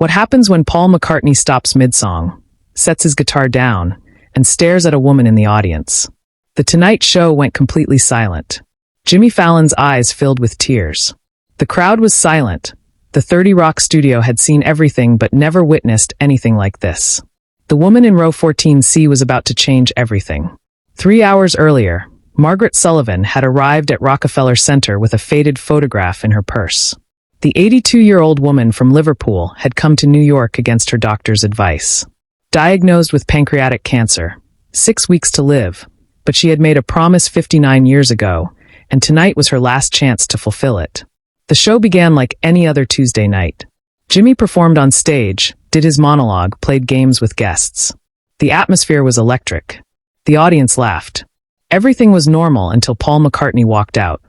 What happens when Paul McCartney stops mid-song, sets his guitar down, and stares at a woman in the audience? The Tonight Show went completely silent. Jimmy Fallon's eyes filled with tears. The crowd was silent. The 30 Rock studio had seen everything but never witnessed anything like this. The woman in row 14C was about to change everything. 3 hours earlier, Margaret Sullivan had arrived at Rockefeller Center with a faded photograph in her purse. The 82-year-old woman from Liverpool had come to New York against her doctor's advice. Diagnosed with pancreatic cancer, 6 weeks to live, but she had made a promise 59 years ago, and tonight was her last chance to fulfill it. The show began like any other Tuesday night. Jimmy performed on stage, did his monologue, played games with guests. The atmosphere was electric. The audience laughed. Everything was normal until Paul McCartney walked out.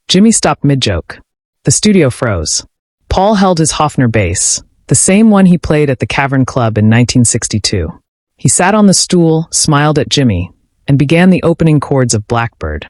Jimmy stopped mid-joke. The studio froze. Paul held his Hofner bass, the same one he played at the Cavern Club in 1962. He sat on the stool, smiled at Jimmy, and began the opening chords of Blackbird.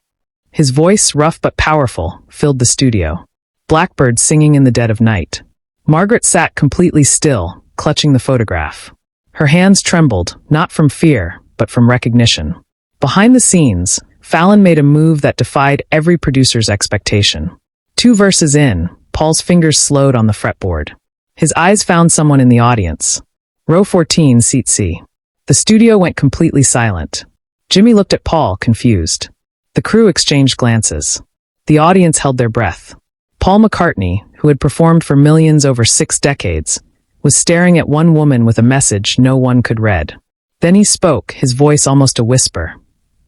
His voice, rough but powerful, filled the studio. Blackbird singing in the dead of night. Margaret sat completely still, clutching the photograph. Her hands trembled, not from fear, but from recognition. Behind the scenes, Fallon made a move that defied every producer's expectation. 2 verses in, Paul's fingers slowed on the fretboard. His eyes found someone in the audience. Row 14, seat C. The studio went completely silent. Jimmy looked at Paul, confused. The crew exchanged glances. The audience held their breath. Paul McCartney, who had performed for millions over 6 decades, was staring at one woman with a message no one could read. Then he spoke, his voice almost a whisper.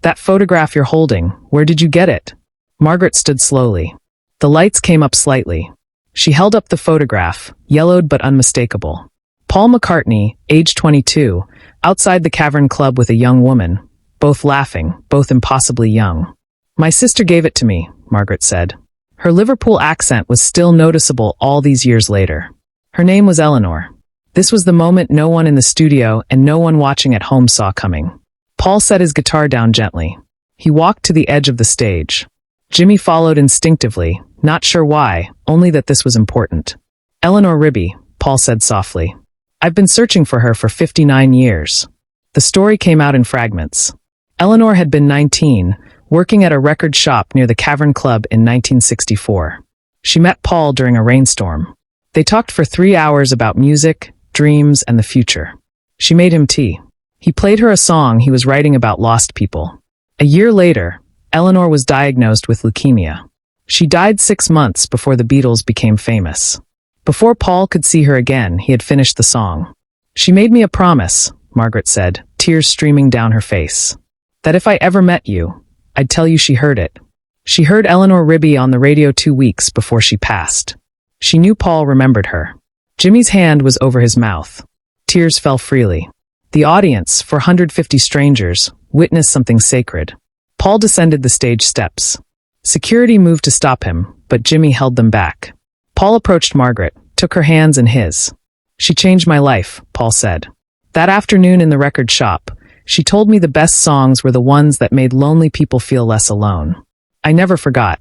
"That photograph you're holding, where did you get it?" Margaret stood slowly. The lights came up slightly. She held up the photograph, yellowed but unmistakable. Paul McCartney, age 22, outside the Cavern Club with a young woman, both laughing, both impossibly young. "My sister gave it to me," Margaret said. Her Liverpool accent was still noticeable all these years later. Her name was Eleanor. This was the moment no one in the studio and no one watching at home saw coming. Paul set his guitar down gently. He walked to the edge of the stage. Jimmy followed instinctively, not sure why, only that this was important. "Eleanor Rigby," Paul said softly. "I've been searching for her for 59 years. The story came out in fragments. Eleanor had been 19, working at a record shop near the Cavern Club in 1964. She met Paul during a rainstorm. They talked for 3 hours about music, dreams, and the future. She made him tea. He played her a song he was writing about lost people. A year later, Eleanor was diagnosed with leukemia. She died 6 months before the Beatles became famous. Before Paul could see her again, he had finished the song. "She made me a promise," Margaret said, tears streaming down her face. "That if I ever met you, I'd tell you she heard it." She heard Eleanor Rigby on the radio 2 weeks before she passed. She knew Paul remembered her. Jimmy's hand was over his mouth. Tears fell freely. The audience, 450 strangers, witnessed something sacred. Paul descended the stage steps. Security moved to stop him, but Jimmy held them back. Paul approached Margaret, took her hands in his. "She changed my life," Paul said. "That afternoon in the record shop, she told me the best songs were the ones that made lonely people feel less alone. I never forgot."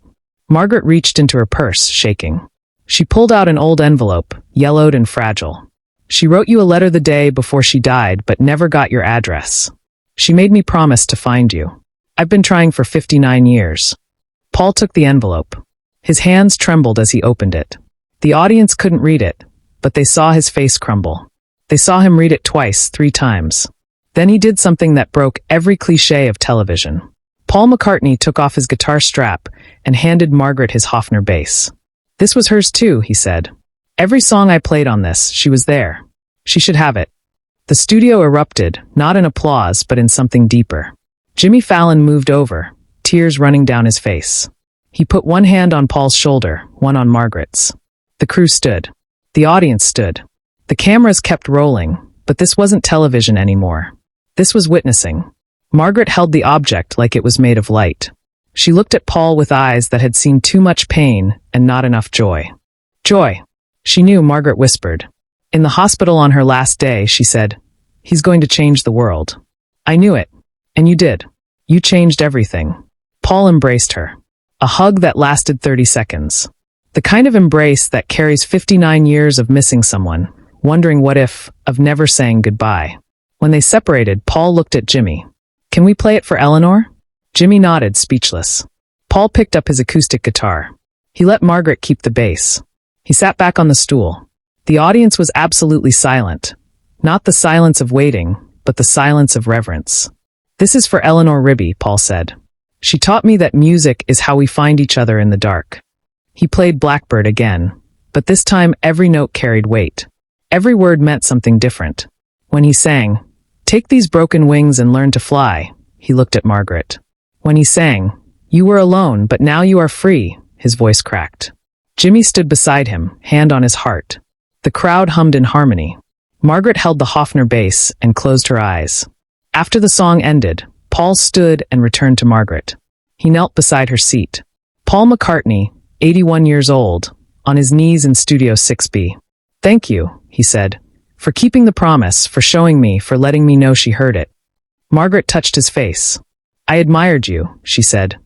Margaret reached into her purse, shaking. She pulled out an old envelope, yellowed and fragile. "She wrote you a letter the day before she died, but never got your address. She made me promise to find you. I've been trying for 59 years. Paul took the envelope. His hands trembled as he opened it. The audience couldn't read it, but they saw his face crumble. They saw him read it twice, 3 times. Then he did something that broke every cliché of television. Paul McCartney took off his guitar strap and handed Margaret his Hofner bass. "This was hers too," he said. "Every song I played on this, she was there. She should have it." The studio erupted, not in applause, but in something deeper. Jimmy Fallon moved over, tears running down his face. He put one hand on Paul's shoulder, one on Margaret's. The crew stood. The audience stood. The cameras kept rolling, but this wasn't television anymore. This was witnessing. Margaret held the object like it was made of light. She looked at Paul with eyes that had seen too much pain and not enough joy. "Joy." She knew, Margaret whispered. "In the hospital on her last day, she said, 'He's going to change the world.' I knew it. And you did. You changed everything." Paul embraced her. A hug that lasted 30 seconds. The kind of embrace that carries 59 years of missing someone, wondering what if of never saying goodbye. When they separated, Paul looked at Jimmy. "Can we play it for Eleanor?" Jimmy nodded, speechless. Paul picked up his acoustic guitar. He let Margaret keep the bass. He sat back on the stool. The audience was absolutely silent. Not the silence of waiting, but the silence of reverence. "This is for Eleanor Rigby," Paul said. "She taught me that music is how we find each other in the dark." He played Blackbird again, but this time every note carried weight. Every word meant something different. When he sang, "Take these broken wings and learn to fly," he looked at Margaret. When he sang, "You were alone, but now you are free," his voice cracked. Jimmy stood beside him, hand on his heart. The crowd hummed in harmony. Margaret held the Hofner bass and closed her eyes. After the song ended, Paul stood and returned to Margaret. He knelt beside her seat. Paul McCartney, 81 years old, on his knees in Studio 6B. "Thank you," he said, "for keeping the promise, for showing me, for letting me know she heard it." Margaret touched his face. "I admired you," she said.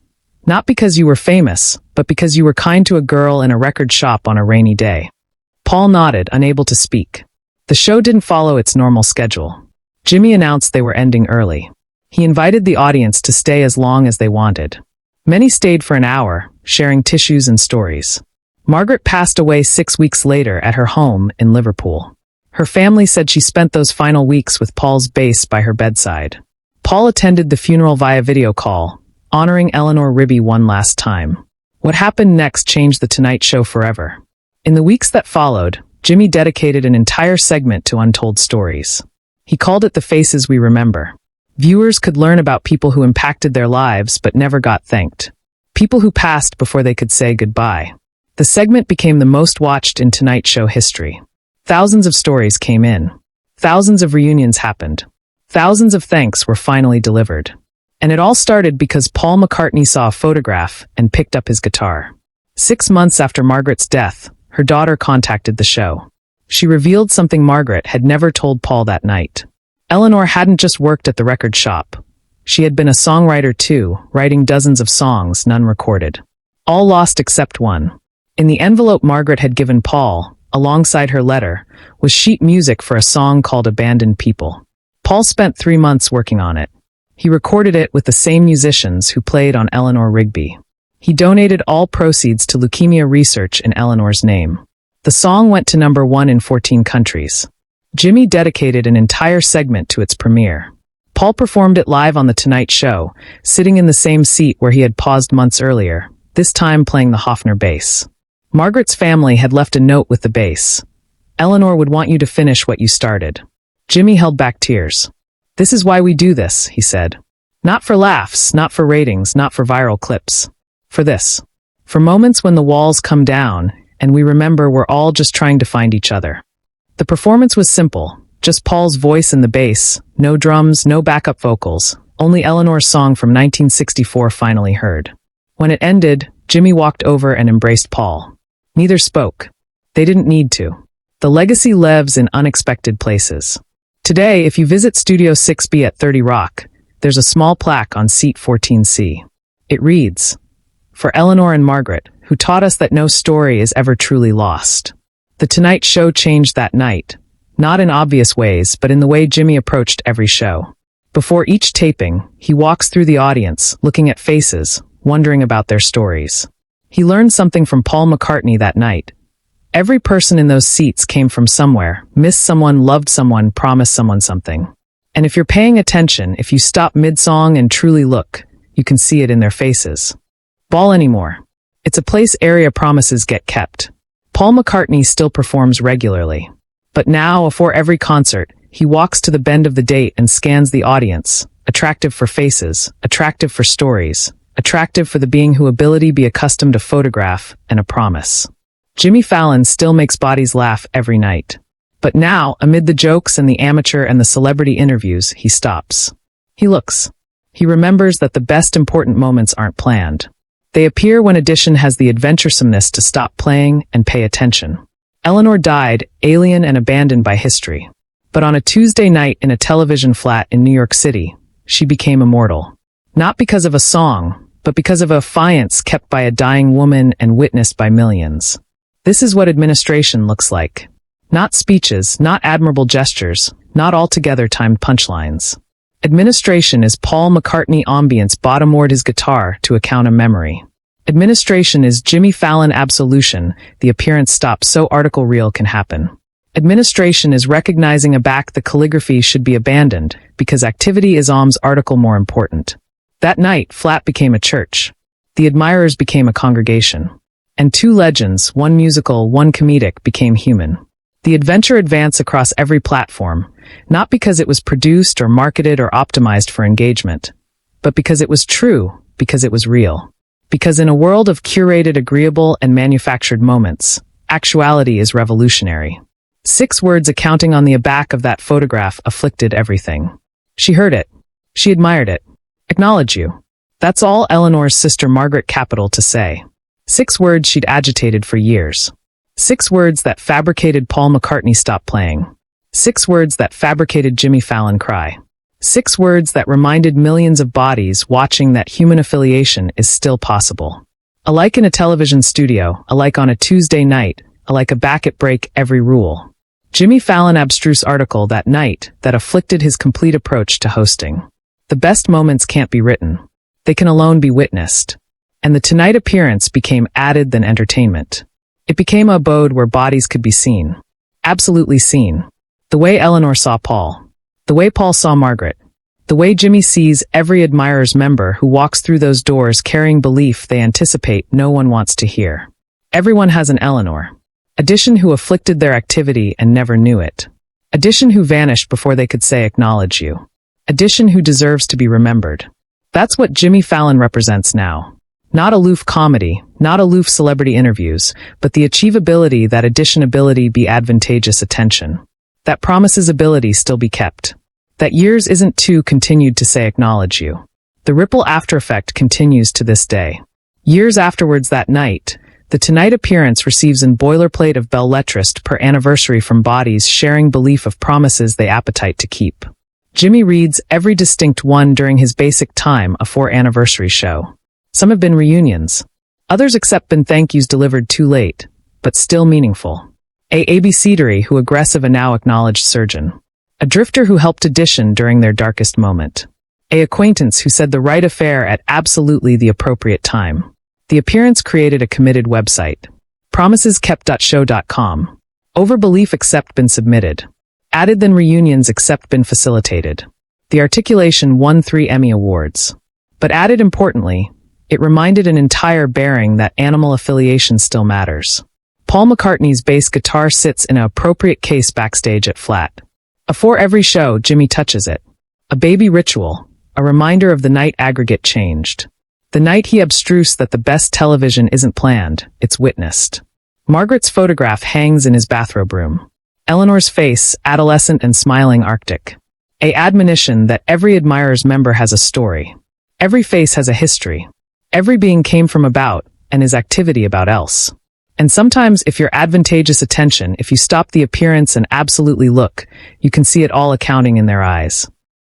"Not because you were famous, but because you were kind to a girl in a record shop on a rainy day." Paul nodded, unable to speak. The show didn't follow its normal schedule. Jimmy announced they were ending early. He invited the audience to stay as long as they wanted. Many stayed for an hour, sharing tissues and stories. Margaret passed away 6 weeks later at her home in Liverpool. Her family said she spent those final weeks with Paul's bass by her bedside. Paul attended the funeral via video call, honoring Eleanor Rigby one last time. What happened next changed The Tonight Show forever. In the weeks that followed, Jimmy dedicated an entire segment to untold stories. He called it The Faces We Remember. Viewers could learn about people who impacted their lives but never got thanked. People who passed before they could say goodbye. The segment became the most watched in Tonight Show history. Thousands of stories came in. Thousands of reunions happened. Thousands of thanks were finally delivered. And it all started because Paul McCartney saw a photograph and picked up his guitar. 6 months after Margaret's death, her daughter contacted the show. She revealed something Margaret had never told Paul that night. Eleanor hadn't just worked at the record shop. She had been a songwriter too, writing dozens of songs, none recorded. All lost except one. In the envelope Margaret had given Paul, alongside her letter, was sheet music for a song called Abandoned People. Paul spent 3 months working on it. He recorded it with the same musicians who played on Eleanor Rigby. He donated all proceeds to leukemia research in Eleanor's name. The song went to #1 in 14 countries. Jimmy dedicated an entire segment to its premiere. Paul performed it live on The Tonight Show, sitting in the same seat where he had paused months earlier, this time playing the Hofner bass. Margaret's family had left a note with the bass. "Eleanor would want you to finish what you started." Jimmy held back tears. "This is why we do this," he said. "Not for laughs, not for ratings, not for viral clips. For this. For moments when the walls come down, and we remember we're all just trying to find each other." The performance was simple, just Paul's voice and the bass, no drums, no backup vocals, only Eleanor's song from 1964 finally heard. When it ended, Jimmy walked over and embraced Paul. Neither spoke. They didn't need to. The legacy lives in unexpected places. Today, if you visit Studio 6B at 30 Rock, there's a small plaque on seat 14C. It reads, "For Eleanor and Margaret, who taught us that no story is ever truly lost." The Tonight Show changed that night, not in obvious ways, but in the way Jimmy approached every show. Before each taping, he walks through the audience, looking at faces, wondering about their stories. He learned something from Paul McCartney that night. Every person in those seats came from somewhere, missed someone, loved someone, promised someone something. And if you're paying attention, if you stop mid-song and truly look, you can see it in their faces. Ball anymore. It's a place area promises get kept. Paul McCartney still performs regularly. But now, before every concert, he walks to the bend of the date and scans the audience, attractive for faces, attractive for stories, attractive for the being who ability be accustomed to photograph and a promise. Jimmy Fallon still makes bodies laugh every night. But now, amid the jokes and the amateur and the celebrity interviews, he stops. He looks. He remembers that the best important moments aren't planned. They appear when Edition has the adventuresomeness to stop playing and pay attention. Eleanor died, alien and abandoned by history. But on a Tuesday night in a television flat in New York City, she became immortal. Not because of a song, but because of a affiance kept by a dying woman and witnessed by millions. This is what administration looks like. Not speeches, not admirable gestures, not altogether timed punchlines. Administration is Paul McCartney ambience bottom-moored his guitar to account a memory. Administration is Jimmy Fallon absolution, the appearance stops so article reel can happen. Administration is recognizing a back the calligraphy should be abandoned, because activity is article more important. That night, Flat became a church. The admirers became a congregation. And two legends, one musical, one comedic, became human. The adventure advanced across every platform, not because it was produced or marketed or optimized for engagement, but because it was true, because it was real. Because in a world of curated, agreeable, and manufactured moments, actuality is revolutionary. 6 words accounting on the back of that photograph afflicted everything. She heard it. She admired it. Acknowledge you. That's all Eleanor's sister Margaret capital to say. 6 words she'd agitated for years. 6 words that fabricated Paul McCartney stop playing. 6 words that fabricated Jimmy Fallon cry. 6 words that reminded millions of bodies watching that human affiliation is still possible. Alike in a television studio, alike on a Tuesday night, alike a back at break every rule. Jimmy Fallon abstruse article that night that afflicted his complete approach to hosting. The best moments can't be written. They can alone be witnessed. And the Tonight appearance became added than entertainment. It became a abode where bodies could be seen. Absolutely seen. The way Eleanor saw Paul. The way Paul saw Margaret. The way Jimmy sees every admirer's member who walks through those doors carrying belief they anticipate no one wants to hear. Everyone has an Eleanor. Addition who afflicted their activity and never knew it. Addition who vanished before they could say acknowledge you. Addition who deserves to be remembered. That's what Jimmy Fallon represents now. Not aloof comedy, not aloof celebrity interviews, but the achievability that addition ability be advantageous attention. That promises ability still be kept. That years isn't too continued to say acknowledge you. The ripple after effect continues to this day. Years afterwards that night, the Tonight appearance receives an boilerplate of belletrist per anniversary from bodies sharing belief of promises they appetite to keep. Jimmy reads every distinct one during his basic time a 4 anniversary show. Some have been reunions. Others accept been thank yous delivered too late, but still meaningful. A abcdery who aggressive a now acknowledged surgeon. A drifter who helped addition during their darkest moment. A acquaintance who said the right affair at absolutely the appropriate time. The appearance created a committed website. Promiseskept.show.com. Overbelief accept been submitted. Added than reunions accept been facilitated. The articulation won 3 Emmy Awards. But added importantly, it reminded an entire bearing that animal affiliation still matters. Paul McCartney's bass guitar sits in an appropriate case backstage at Flat. Afore every show, Jimmy touches it. A baby ritual, a reminder of the night aggregate changed. The night he abstrused that the best television isn't planned, it's witnessed. Margaret's photograph hangs in his bathrobe room. Eleanor's face, adolescent and smiling Arctic. A admonition that every admirer's member has a story. Every face has a history. Every being came from about, and is activity about else. And sometimes if you're advantageous attention, if you stop the appearance and absolutely look, you can see it all accounting in their eyes.